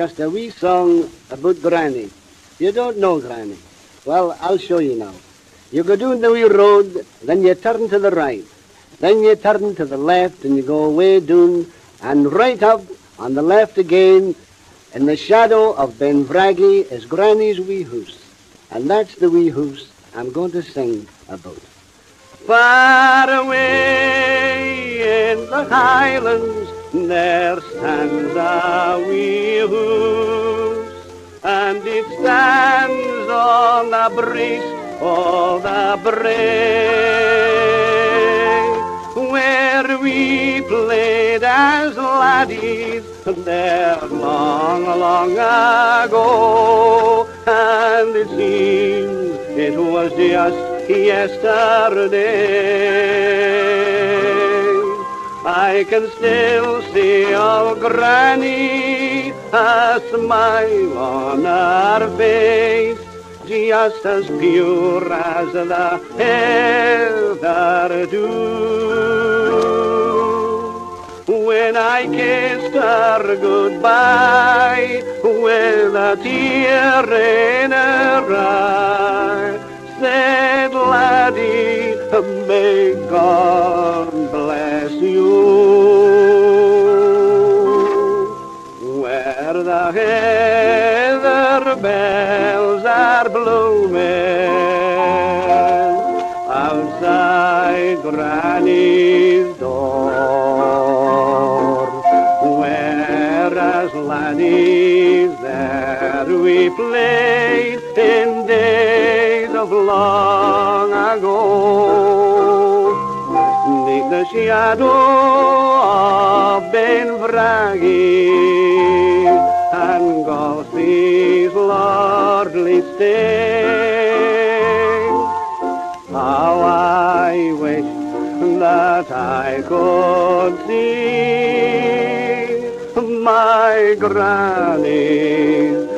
just a wee song about Granny. You don't know Granny. Well, I'll show you now. You go down the wee road, then you turn to the right. Then you turn to the left and you go way down and right up on the left again. In the shadow of Benvraggy is Granny's wee house. And that's the wee house I'm going to sing about. Far away in the Highlands there stands a wee house, and it stands on the breast of the brae, where we played as laddies there long, long ago, and it seems it was just yesterday. I can still see old Granny, a smile on her face, just as pure as the heather dew. When I kissed her goodbye, with a tear in her eye, said, laddie, may God bless you. Where the heather bells are blooming outside Granny's door, whereas laddies there we played in days of long ago, neath the shadow of Benvraggy and Gossy's lordly stay. How I wish that I could see my Granny's